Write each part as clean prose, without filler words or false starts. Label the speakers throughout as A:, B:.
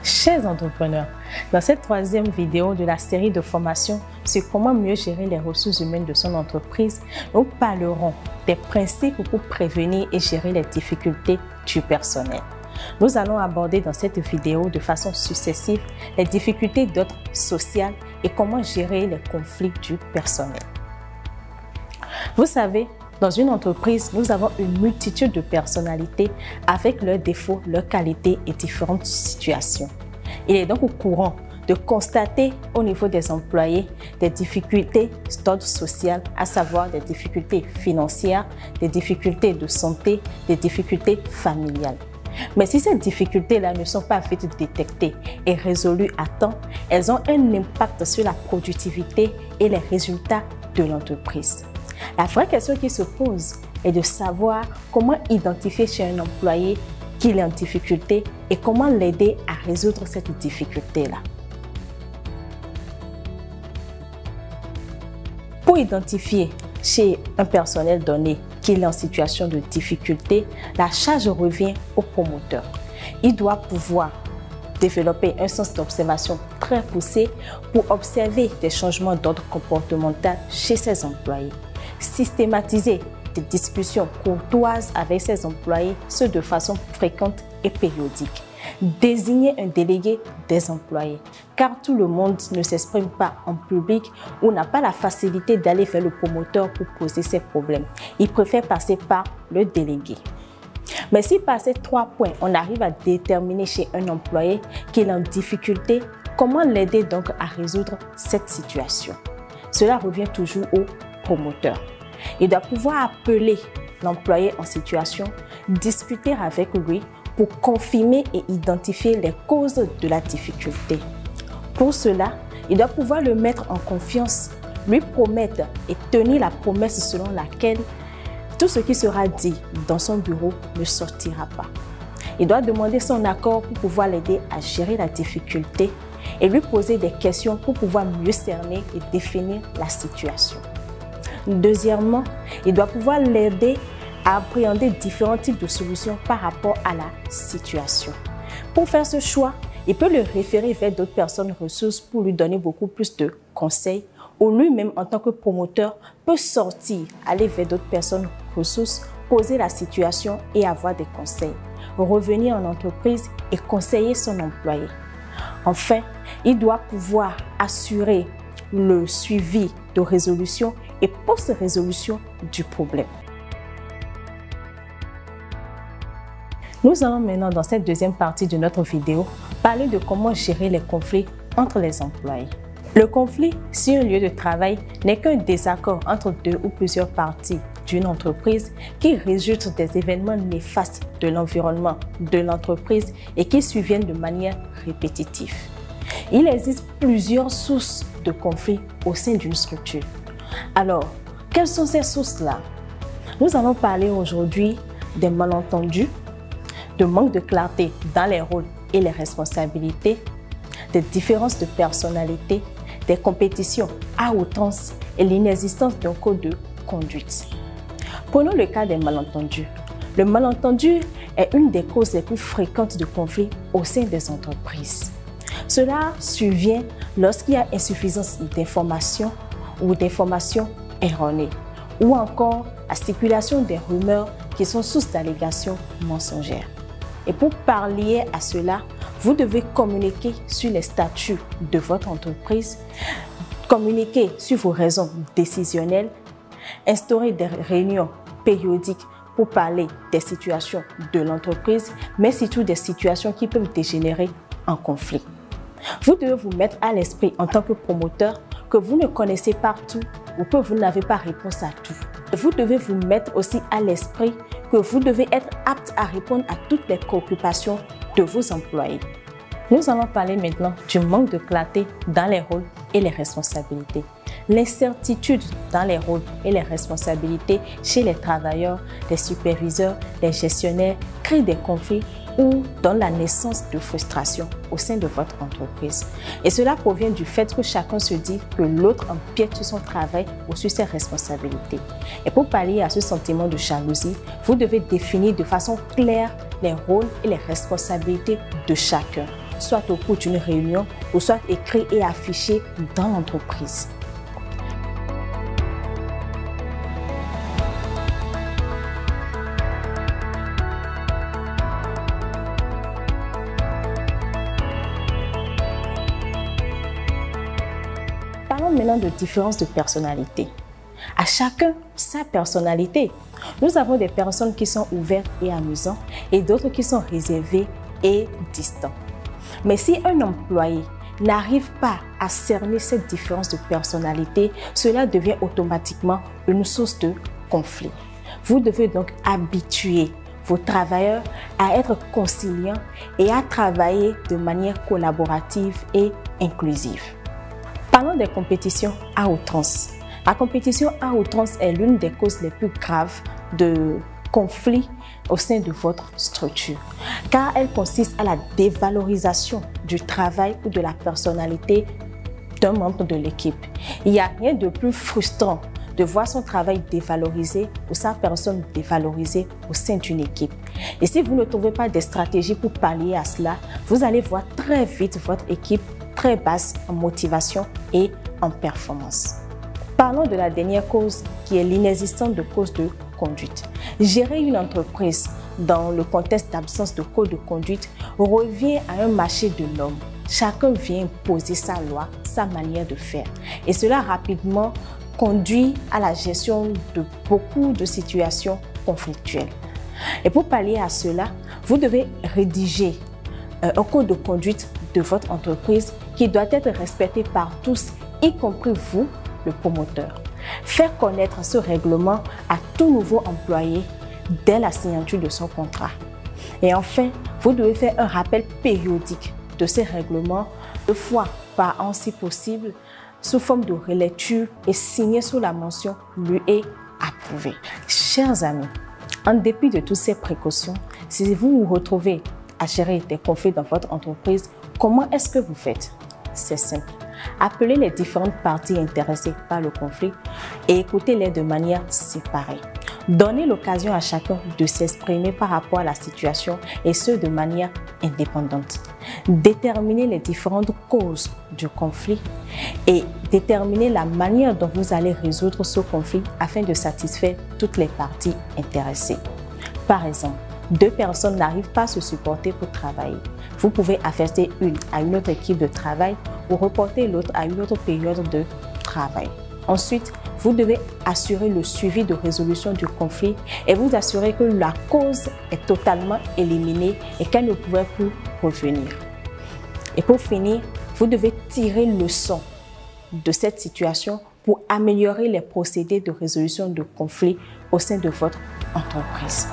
A: Chers entrepreneurs, dans cette troisième vidéo de la série de formation sur comment mieux gérer les ressources humaines de son entreprise, nous parlerons des principes pour prévenir et gérer les difficultés du personnel. Nous allons aborder dans cette vidéo de façon successive les difficultés d'ordre social et comment gérer les conflits du personnel. Vous savez, dans une entreprise, nous avons une multitude de personnalités avec leurs défauts, leurs qualités et différentes situations. Il est donc courant de constater au niveau des employés des difficultés d'ordre social, à savoir des difficultés financières, des difficultés de santé, des difficultés familiales. Mais si ces difficultés-là ne sont pas vite détectées et résolues à temps, elles ont un impact sur la productivité et les résultats de l'entreprise. La vraie question qui se pose est de savoir comment identifier chez un employé qu'il est en difficulté et comment l'aider à résoudre cette difficulté-là. Pour identifier chez un personnel donné qu'il est en situation de difficulté, la charge revient au promoteur. Il doit pouvoir développer un sens d'observation très poussé pour observer des changements d'ordre comportemental chez ses employés. Systématiser des discussions courtoises avec ses employés, ce de façon fréquente et périodique. Désigner un délégué des employés, car tout le monde ne s'exprime pas en public ou n'a pas la facilité d'aller vers le promoteur pour poser ses problèmes. Il préfère passer par le délégué. Mais si par ces 3 points, on arrive à déterminer chez un employé qu'il est en difficulté, comment l'aider donc à résoudre cette situation? Cela revient toujours au promoteur. Il doit pouvoir appeler l'employé en situation, discuter avec lui pour confirmer et identifier les causes de la difficulté. Pour cela, il doit pouvoir le mettre en confiance, lui promettre et tenir la promesse selon laquelle tout ce qui sera dit dans son bureau ne sortira pas. Il doit demander son accord pour pouvoir l'aider à gérer la difficulté et lui poser des questions pour pouvoir mieux cerner et définir la situation. Deuxièmement, il doit pouvoir l'aider à appréhender différents types de solutions par rapport à la situation. Pour faire ce choix, il peut le référer vers d'autres personnes ressources pour lui donner beaucoup plus de conseils, ou lui-même en tant que promoteur peut sortir, aller vers d'autres personnes ressources, poser la situation et avoir des conseils, revenir en entreprise et conseiller son employé. Enfin, il doit pouvoir assurer le suivi de résolution et post-résolution du problème. Nous allons maintenant, dans cette deuxième partie de notre vidéo, parler de comment gérer les conflits entre les employés. Le conflit sur un lieu de travail n'est qu'un désaccord entre deux ou plusieurs parties d'une entreprise qui résulte des événements néfastes de l'environnement de l'entreprise et qui surviennent de manière répétitive. Il existe plusieurs sources de conflits au sein d'une structure. Alors, quelles sont ces sources-là? Nous allons parler aujourd'hui des malentendus, de manque de clarté dans les rôles et les responsabilités, des différences de personnalité, des compétitions à outrance et l'inexistence d'un code de conduite. Prenons le cas des malentendus. Le malentendu est une des causes les plus fréquentes de conflits au sein des entreprises. Cela survient lorsqu'il y a insuffisance d'informations ou d'informations erronées, ou encore la circulation des rumeurs qui sont source d'allégations mensongères. Et pour pallier à cela, vous devez communiquer sur les statuts de votre entreprise, communiquer sur vos raisons décisionnelles, instaurer des réunions périodiques pour parler des situations de l'entreprise, mais surtout des situations qui peuvent dégénérer en conflit. Vous devez vous mettre à l'esprit en tant que promoteur que vous ne connaissez pas tout ou que vous n'avez pas réponse à tout. Vous devez vous mettre aussi à l'esprit que vous devez être apte à répondre à toutes les préoccupations de vos employés. Nous allons parler maintenant du manque de clarté dans les rôles et les responsabilités. L'incertitude dans les rôles et les responsabilités chez les travailleurs, les superviseurs, les gestionnaires crée des conflits ou donne la naissance de frustration au sein de votre entreprise. Et cela provient du fait que chacun se dit que l'autre empiète sur son travail ou sur ses responsabilités. Et pour pallier à ce sentiment de jalousie, vous devez définir de façon claire les rôles et les responsabilités de chacun. soit au cours d'une réunion ou soit écrit et affiché dans l'entreprise. Parlons maintenant de différences de personnalité. À chacun sa personnalité. Nous avons des personnes qui sont ouvertes et amusantes et d'autres qui sont réservées et distants. Mais si un employé n'arrive pas à cerner cette différence de personnalité, cela devient automatiquement une source de conflit. Vous devez donc habituer vos travailleurs à être conciliants et à travailler de manière collaborative et inclusive. Parlons des compétitions à outrance. La compétition à outrance est l'une des causes les plus graves de conflits au sein de votre structure, car elle consiste à la dévalorisation du travail ou de la personnalité d'un membre de l'équipe. Il n'y a rien de plus frustrant de voir son travail dévalorisé ou sa personne dévalorisée au sein d'une équipe. Et si vous ne trouvez pas des stratégies pour pallier à cela, vous allez voir très vite votre équipe très basse en motivation et en performance. Parlons de la dernière cause qui est l'inexistence de code de conduite. Gérer une entreprise dans le contexte d'absence de code de conduite revient à un marché de l'homme. Chacun vient imposer sa loi, sa manière de faire. Et cela rapidement conduit à la gestion de beaucoup de situations conflictuelles. Et pour pallier à cela, vous devez rédiger un code de conduite de votre entreprise qui doit être respecté par tous, y compris vous, le promoteur. Faire connaître ce règlement à tout nouveau employé dès la signature de son contrat. Et enfin, vous devez faire un rappel périodique de ces règlements 2 fois par an si possible, sous forme de relecture et signé sous la mention « lui est approuvé ». Chers amis, en dépit de toutes ces précautions, si vous vous retrouvez à gérer des conflits dans votre entreprise, comment est-ce que vous faites? C'est simple. Appelez les différentes parties intéressées par le conflit et écoutez-les de manière séparée. Donnez l'occasion à chacun de s'exprimer par rapport à la situation et ce de manière indépendante. Déterminez les différentes causes du conflit et déterminez la manière dont vous allez résoudre ce conflit afin de satisfaire toutes les parties intéressées. Par exemple, 2 personnes n'arrivent pas à se supporter pour travailler. Vous pouvez affecter une à une autre équipe de travail ou reporter l'autre à une autre période de travail. Ensuite, vous devez assurer le suivi de résolution du conflit et vous assurer que la cause est totalement éliminée et qu'elle ne pourrait plus revenir. Et pour finir, vous devez tirer leçon de cette situation pour améliorer les procédés de résolution de conflits au sein de votre entreprise.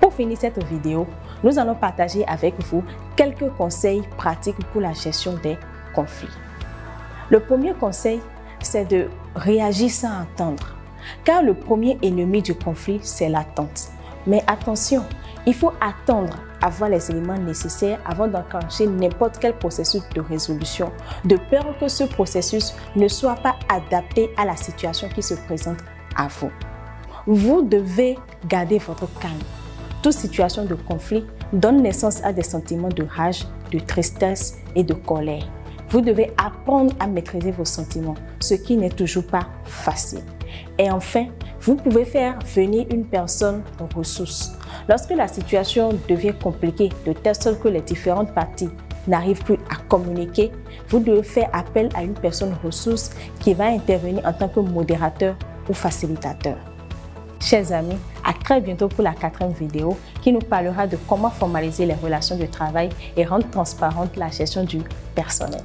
A: Pour finir cette vidéo, nous allons partager avec vous quelques conseils pratiques pour la gestion des conflits. Le premier conseil, c'est de réagir sans attendre, car le premier ennemi du conflit, c'est l'attente. Mais attention, il faut attendre avoir les éléments nécessaires avant d'enclencher n'importe quel processus de résolution, de peur que ce processus ne soit pas adapté à la situation qui se présente à vous. Vous devez garder votre calme. Toute situation de conflit donne naissance à des sentiments de rage, de tristesse et de colère. Vous devez apprendre à maîtriser vos sentiments, ce qui n'est toujours pas facile. Et enfin, vous pouvez faire venir une personne ressource. Lorsque la situation devient compliquée de telle sorte que les différentes parties n'arrivent plus à communiquer, vous devez faire appel à une personne ressource qui va intervenir en tant que modérateur ou facilitateur. Chers amis, à très bientôt pour la 4e vidéo qui nous parlera de comment formaliser les relations de travail et rendre transparente la gestion du personnel.